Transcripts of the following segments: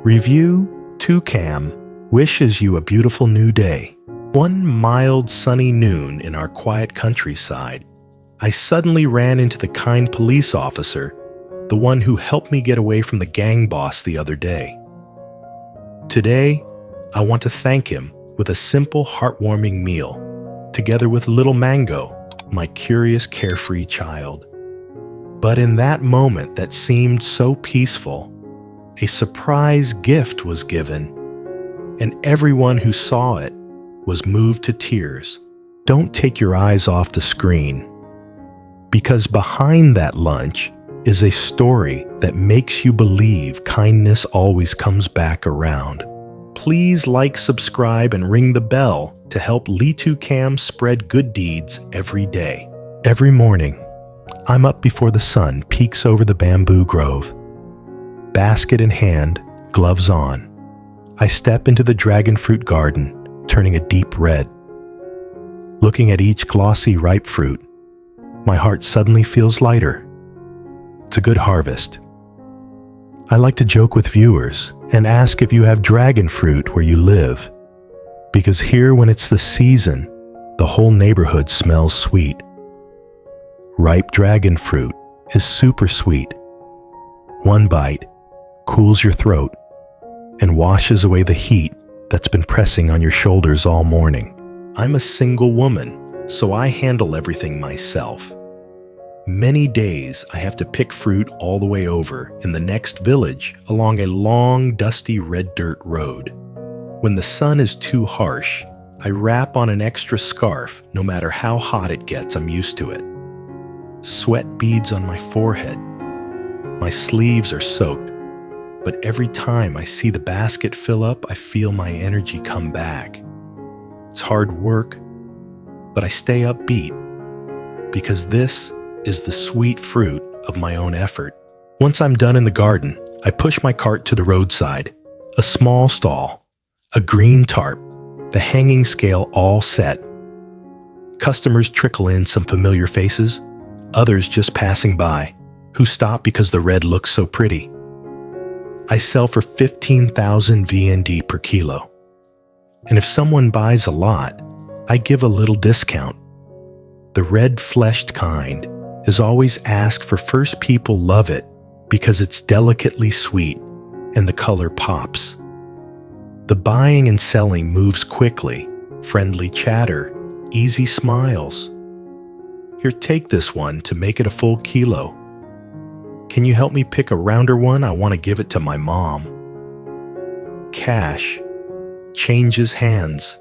Review 2Cam wishes you a beautiful new day. One mild sunny noon in our quiet countryside, I suddenly ran into the kind police officer, the one who helped me get away from the gang boss the other day. Today, I want to thank him with a simple, heartwarming meal, together with little Mango, my curious, carefree child. But in that moment that seemed so peaceful, a surprise gift was given, and everyone who saw it was moved to tears. Don't take your eyes off the screen, because behind that lunch is a story that makes you believe kindness always comes back around. Please like, subscribe, and ring the bell to help Lee2Cam spread good deeds every day. Every morning, I'm up before the sun peeks over the bamboo grove. Basket in hand, gloves on, I step into the dragon fruit garden, turning a deep red. Looking at each glossy, ripe fruit, my heart suddenly feels lighter. It's a good harvest. I like to joke with viewers and ask if you have dragon fruit where you live, because here when it's the season, the whole neighborhood smells sweet. Ripe dragon fruit is super sweet. One bite cools your throat and washes away the heat that's been pressing on your shoulders all morning. I'm a single woman, so I handle everything myself. Many days I have to pick fruit all the way over in the next village along a long, dusty red dirt road. When the sun is too harsh, I wrap on an extra scarf. No matter how hot it gets, I'm used to it. Sweat beads on my forehead. My sleeves are soaked, but every time I see the basket fill up, I feel my energy come back. It's hard work, but I stay upbeat because this is the sweet fruit of my own effort. Once I'm done in the garden, I push my cart to the roadside. A small stall, a green tarp, the hanging scale all set. Customers trickle in, some familiar faces, others just passing by, who stop because the red looks so pretty. I sell for 15,000 VND per kilo. And if someone buys a lot, I give a little discount. The red-fleshed kind is always asked for first. People love it because it's delicately sweet and the color pops. The buying and selling moves quickly, friendly chatter, easy smiles. Here, take this one to make it a full kilo. Can you help me pick a rounder one? I want to give it to my mom. Cash changes hands.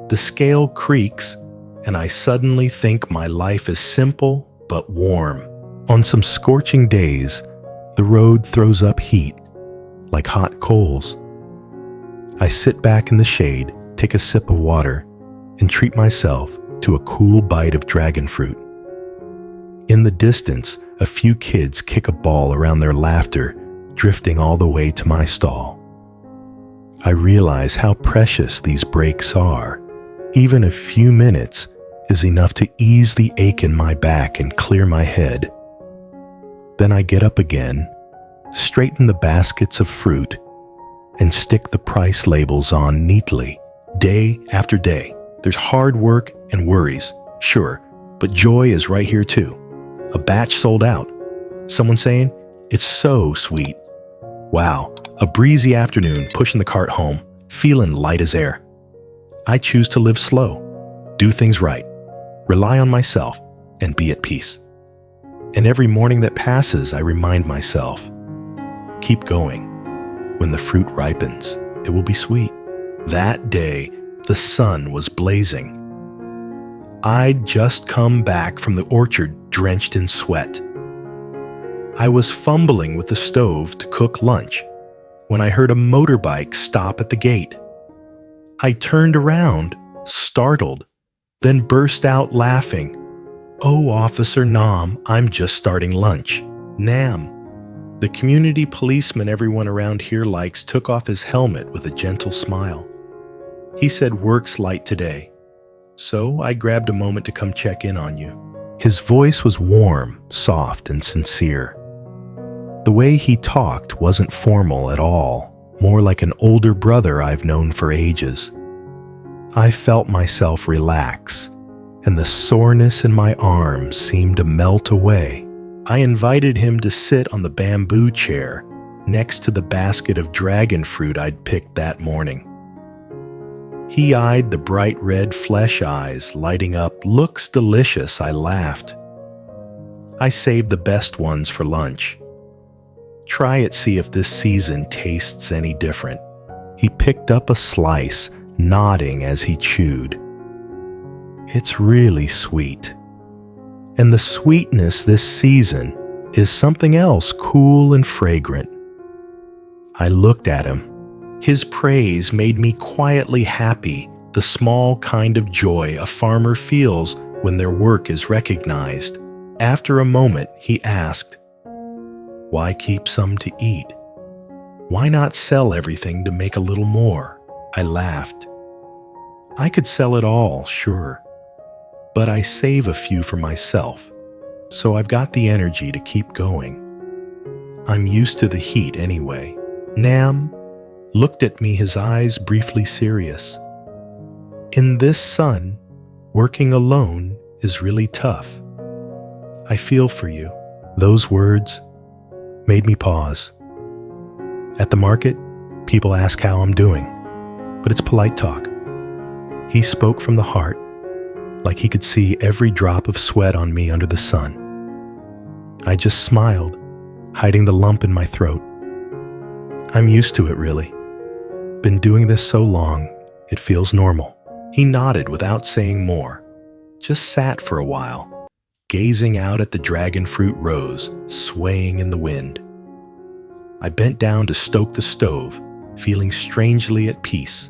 The scale creaks, and I suddenly think my life is simple but warm. On some scorching days, the road throws up heat, like hot coals. I sit back in the shade, take a sip of water, and treat myself to a cool bite of dragon fruit. In the distance, a few kids kick a ball around, their laughter drifting all the way to my stall. I realize how precious these breaks are. Even a few minutes is enough to ease the ache in my back and clear my head. Then I get up again, straighten the baskets of fruit, and stick the price labels on neatly. Day after day, there's hard work and worries, sure, but joy is right here too. A batch sold out. Someone saying, "It's so sweet." Wow, a breezy afternoon pushing the cart home, feeling light as air. I choose to live slow, do things right, rely on myself, and be at peace. And every morning that passes, I remind myself, keep going. When the fruit ripens, it will be sweet. That day, the sun was blazing. I'd just come back from the orchard drenched in sweat. I was fumbling with the stove to cook lunch when I heard a motorbike stop at the gate. I turned around, startled, then burst out laughing. "Oh, Officer Nam, I'm just starting lunch." Nam, the community policeman everyone around here likes, took off his helmet with a gentle smile. He said, "Work's light today, so I grabbed a moment to come check in on you." His voice was warm, soft, and sincere. The way he talked wasn't formal at all, more like an older brother I've known for ages. I felt myself relax, and the soreness in my arms seemed to melt away. I invited him to sit on the bamboo chair next to the basket of dragon fruit I'd picked that morning. He eyed the bright red flesh eyes lighting up. "Looks delicious," I laughed. "I saved the best ones for lunch. Try it, see if this season tastes any different." He picked up a slice, nodding as he chewed. "It's really sweet. And the sweetness this season is something else, cool and fragrant." I looked at him. His praise made me quietly happy, the small kind of joy a farmer feels when their work is recognized. After a moment, he asked, "Why keep some to eat? Why not sell everything to make a little more?" I laughed. "I could sell it all, sure, but I save a few for myself, so I've got the energy to keep going. I'm used to the heat anyway." Nam looked at me, his eyes briefly serious. "In this sun, working alone is really tough. I feel for you." Those words made me pause. At the market, people ask how I'm doing, but it's polite talk. He spoke from the heart, like he could see every drop of sweat on me under the sun. I just smiled, hiding the lump in my throat. I'm used to it, really. Been doing this so long, it feels normal. He nodded without saying more, just sat for a while, gazing out at the dragon fruit rows swaying in the wind. I bent down to stoke the stove, feeling strangely at peace.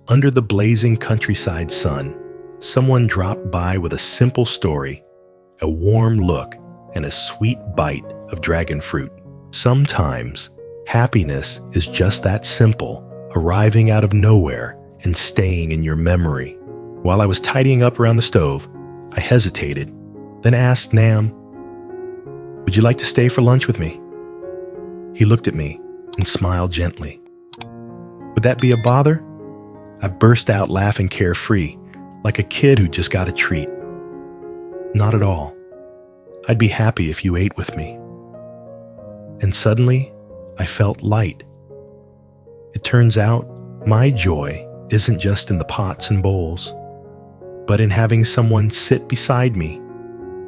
Under the blazing countryside sun, someone dropped by with a simple story, a warm look, and a sweet bite of dragon fruit. Sometimes, happiness is just that simple, arriving out of nowhere and staying in your memory. While I was tidying up around the stove, I hesitated, then asked Nam, "Would you like to stay for lunch with me?" He looked at me and smiled gently. "Would that be a bother?" I burst out laughing carefree, like a kid who just got a treat. "Not at all. I'd be happy if you ate with me." And suddenly, I felt light. It turns out, my joy isn't just in the pots and bowls, but in having someone sit beside me,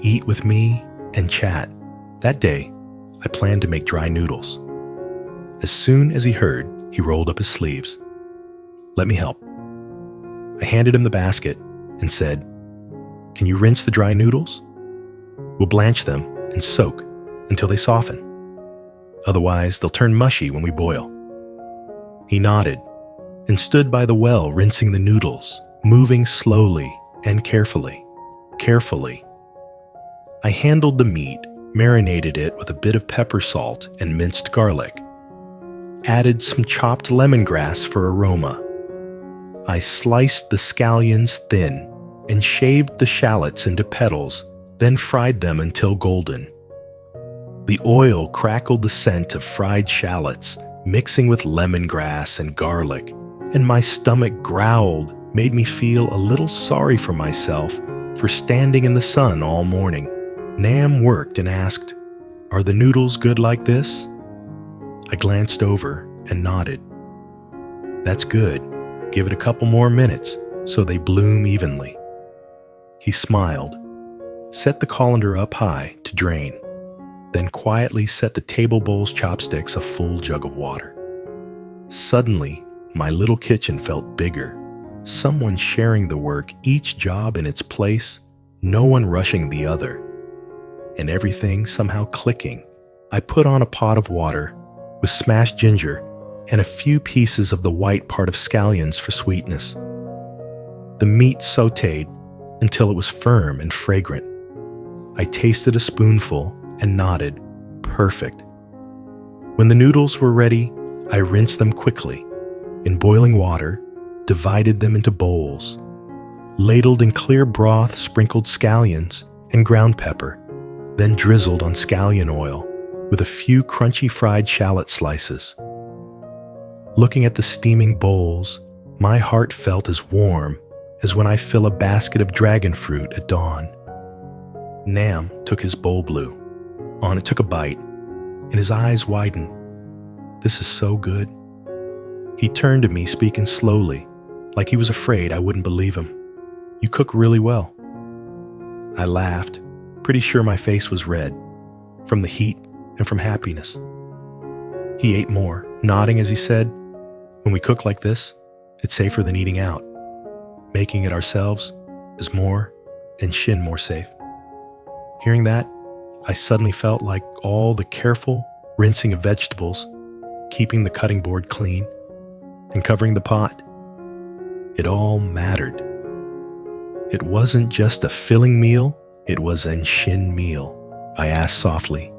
eat with me, and chat. That day, I planned to make dry noodles. As soon as he heard, he rolled up his sleeves. "Let me help." I handed him the basket and said, "Can you rinse the dry noodles? We'll blanch them and soak until they soften. Otherwise, they'll turn mushy when we boil." He nodded and stood by the well rinsing the noodles, moving slowly and carefully. I handled the meat, marinated it with a bit of pepper salt and minced garlic, added some chopped lemongrass for aroma. I sliced the scallions thin and shaved the shallots into petals, then fried them until golden. The oil crackled the scent of fried shallots, mixing with lemongrass and garlic, and my stomach growled, made me feel a little sorry for myself for standing in the sun all morning. Nam worked and asked, "Are the noodles good like this?" I glanced over and nodded. "That's good. Give it a couple more minutes so they bloom evenly." He smiled, set the colander up high to drain, then quietly set the table bowl's chopsticks a full jug of water. Suddenly, my little kitchen felt bigger, someone sharing the work, each job in its place, no one rushing the other, and everything somehow clicking. I put on a pot of water with smashed ginger and a few pieces of the white part of scallions for sweetness. The meat sautéed until it was firm and fragrant. I tasted a spoonful and nodded, "Perfect." When the noodles were ready, I rinsed them quickly. In boiling water, divided them into bowls, ladled in clear broth, sprinkled scallions and ground pepper, then drizzled on scallion oil, with a few crunchy fried shallot slices. Looking at the steaming bowls, my heart felt as warm as when I fill a basket of dragon fruit at dawn. Nam took his bowl blue. On it took a bite, and his eyes widened. "This is so good." He turned to me, speaking slowly, like he was afraid I wouldn't believe him. "You cook really well." I laughed, pretty sure my face was red, from the heat and from happiness. He ate more, nodding as he said, "When we cook like this, it's safer than eating out. Making it ourselves is more and shin more safe." Hearing that, I suddenly felt like all the careful rinsing of vegetables, keeping the cutting board clean, and covering the pot, it all mattered. It wasn't just a filling meal, it was an shin meal. I asked softly,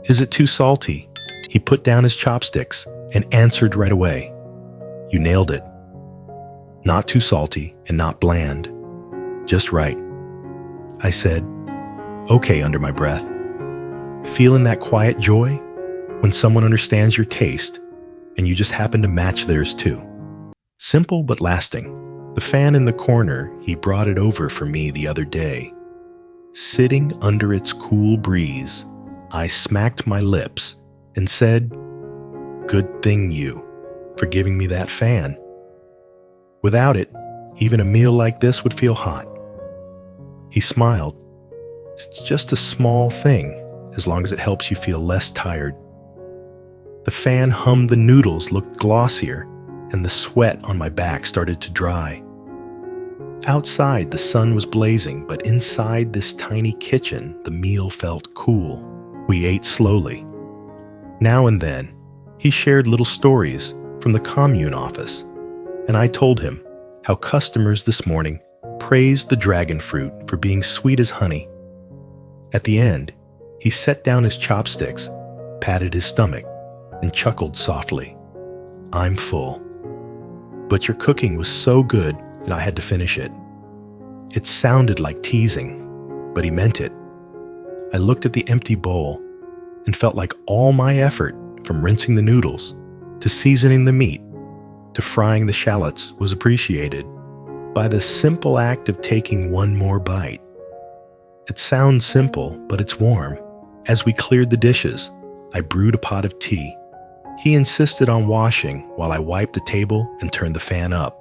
"Is it too salty?" He put down his chopsticks and answered right away, "You nailed it. Not too salty and not bland. Just right." I said, "Okay," under my breath. Feeling that quiet joy when someone understands your taste and you just happen to match theirs too. Simple but lasting. The fan in the corner, he brought it over for me the other day. Sitting under its cool breeze, I smacked my lips and said, "Good thing you, for giving me that fan. Without it, even a meal like this would feel hot." He smiled. "It's just a small thing, as long as it helps you feel less tired." The fan hummed, the noodles looked glossier, and the sweat on my back started to dry. Outside, the sun was blazing, but inside this tiny kitchen, the meal felt cool. We ate slowly. Now and then, he shared little stories from the commune office, and I told him how customers this morning praised the dragon fruit for being sweet as honey. At the end, he set down his chopsticks, patted his stomach, and chuckled softly. "I'm full. But your cooking was so good that I had to finish it." It sounded like teasing, but he meant it. I looked at the empty bowl and felt like all my effort, from rinsing the noodles, to seasoning the meat, to frying the shallots, was appreciated by the simple act of taking one more bite. It sounds simple, but it's warm. As we cleared the dishes, I brewed a pot of tea. He insisted on washing while I wiped the table and turned the fan up.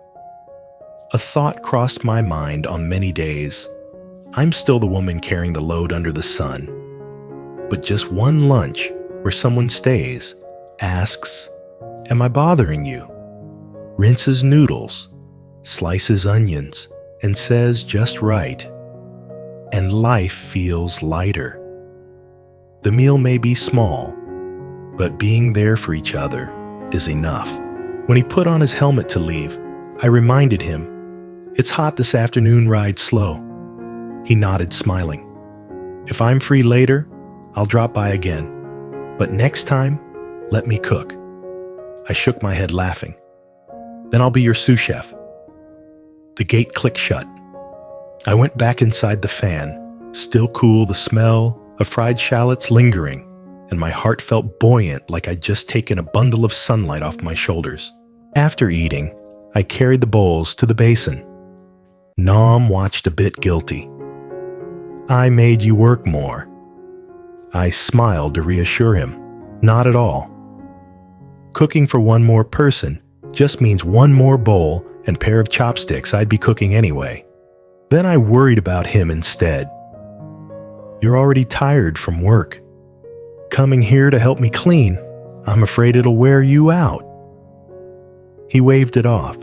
A thought crossed my mind on many days. I'm still the woman carrying the load under the sun. But just one lunch where someone stays, asks, "Am I bothering you?" rinses noodles, slices onions, and says just right. And life feels lighter. The meal may be small, but being there for each other is enough. When he put on his helmet to leave, I reminded him, "It's hot this afternoon, ride slow." He nodded, smiling. "If I'm free later, I'll drop by again. But next time, let me cook." I shook my head, laughing. "Then I'll be your sous chef." The gate clicked shut. I went back inside the fan, still cool, the smell of fried shallots lingering, and my heart felt buoyant like I'd just taken a bundle of sunlight off my shoulders. After eating, I carried the bowls to the basin. Nam watched a bit guilty. "I made you work more." I smiled to reassure him. "Not at all. Cooking for one more person just means one more bowl and pair of chopsticks I'd be cooking anyway." Then I worried about him instead. "You're already tired from work. Coming here to help me clean, I'm afraid it'll wear you out." He waved it off.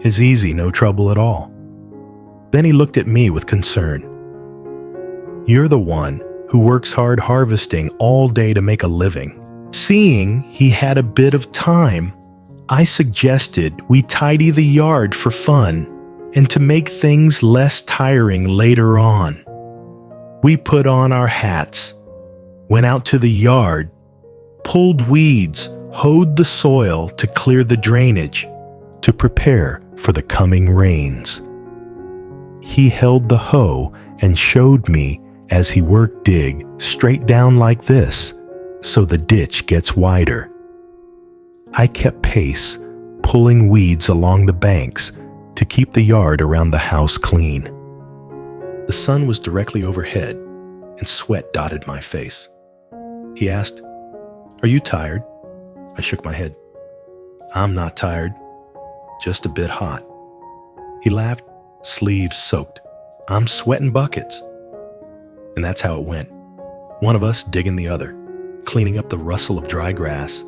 "It's easy, no trouble at all." Then he looked at me with concern. "You're the one who works hard harvesting all day to make a living." Seeing he had a bit of time, I suggested we tidy the yard for fun and to make things less tiring later on. We put on our hats, went out to the yard, pulled weeds, hoed the soil to clear the drainage, to prepare for the coming rains. He held the hoe and showed me as he worked dig straight down like this so the ditch gets wider. I kept pace, pulling weeds along the banks to keep the yard around the house clean. The sun was directly overhead, and sweat dotted my face. He asked, "Are you tired?" I shook my head. "I'm not tired, just a bit hot." He laughed, sleeves soaked. "I'm sweating buckets." And that's how it went. One of us digging the other, cleaning up the rustle of dry grass,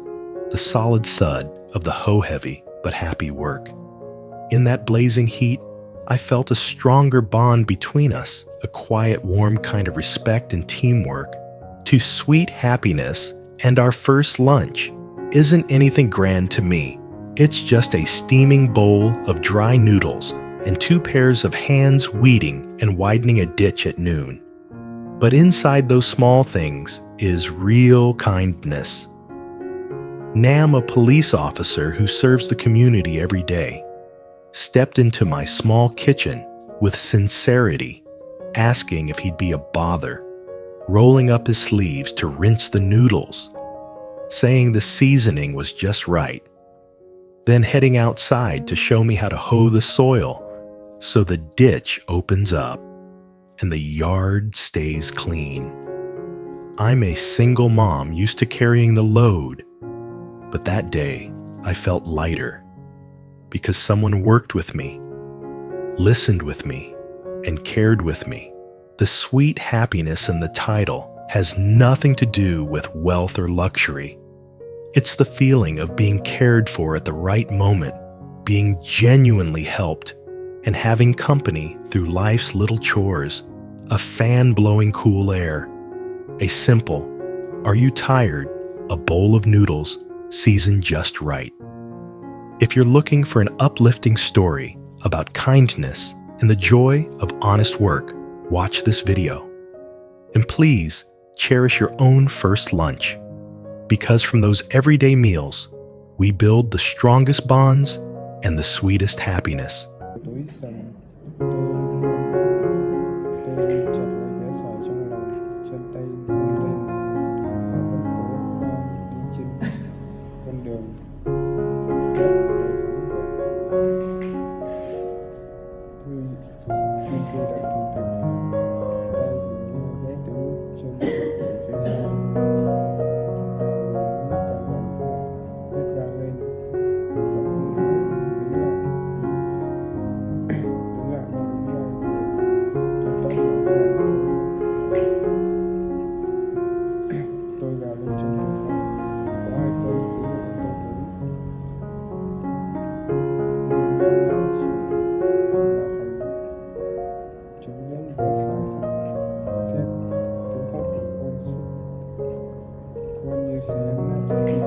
the solid thud of the hoe-heavy but happy work. In that blazing heat, I felt a stronger bond between us, a quiet, warm kind of respect and teamwork. To sweet happiness and our first lunch isn't anything grand to me. It's just a steaming bowl of dry noodles and 2 pairs of hands weeding and widening a ditch at noon. But inside those small things is real kindness. Nam, a police officer who serves the community every day, stepped into my small kitchen with sincerity, asking if he'd be a bother, rolling up his sleeves to rinse the noodles, saying the seasoning was just right, then heading outside to show me how to hoe the soil so the ditch opens up and the yard stays clean. I'm a single mom used to carrying the load, but that day I felt lighter because someone worked with me, listened with me, and cared with me. The sweet happiness in the title has nothing to do with wealth or luxury. It's the feeling of being cared for at the right moment, being genuinely helped, and having company through life's little chores, a fan blowing cool air, a simple, "Are you tired?" a bowl of noodles seasoned just right. If you're looking for an uplifting story about kindness and the joy of honest work, watch this video. And please cherish your own first lunch, because from those everyday meals, we build the strongest bonds and the sweetest happiness. Tuổi dần tôi luôn tôi chặt lấy cái sỏi trong lòng, chân tay run lên và vẫn cố đang đi trên con đường đất đầy vắng vẻ. Nhưng tôi đã tìm thấy tay vì mưa rẽ từ bước chân ở phía sau, càng lúc càng gần hét vang lên giọng hung hãn, đứng lại. Tôi gào lên trong tuyệt vọng, có ai không cứu được tôi với. Nhưng đang làm gì mà phải chứng những bề sai thép tiếng khóc của con như xé nát trái tim.